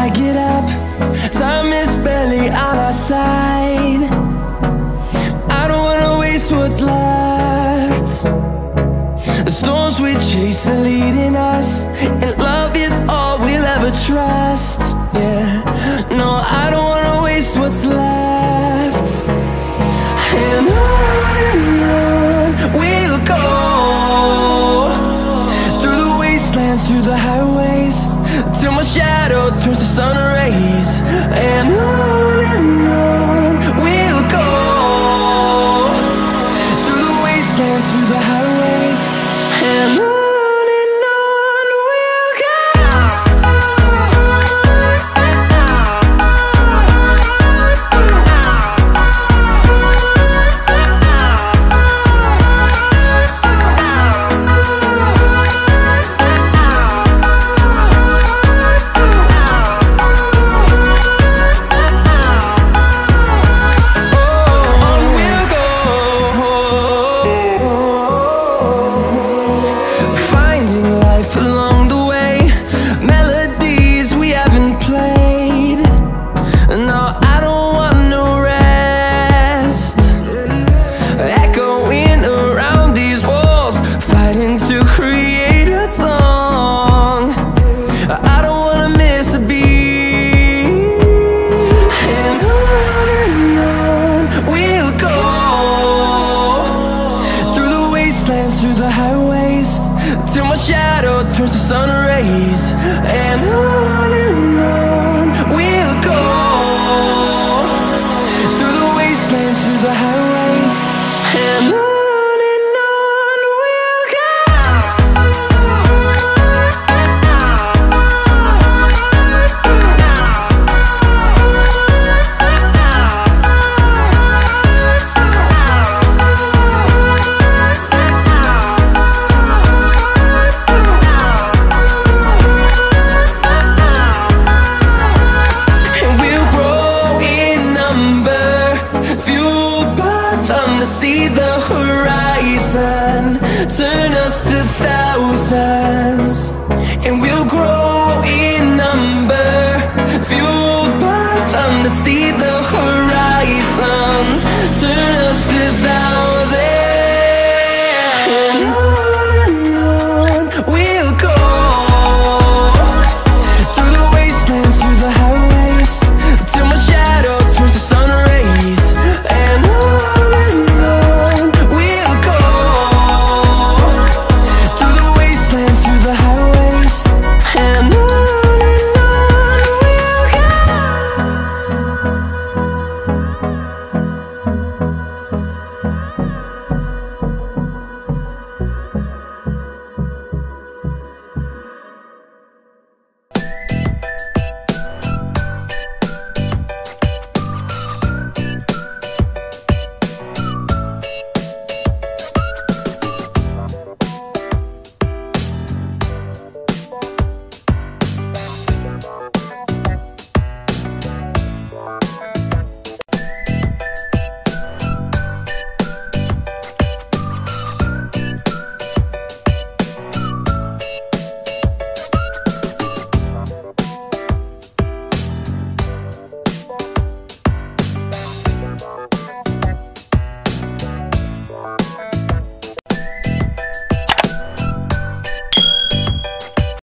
I get up, time is barely on our side. I don't wanna waste what's left. The storms we chase are leading us, and love is all we'll ever trust. Yeah, no, I don't wanna waste what's left. And on we'll go, through the wastelands, through the highways, till my shadow turns to sun rays. And on we'll go, through the wastelands, through the highways, and on. Through the highways, till my shadow turns to sun rays. And on we'll go, through the wastelands, through the highways, and on. See the horizon turn us to thousands, and we'll grow in number, fueled by them to see the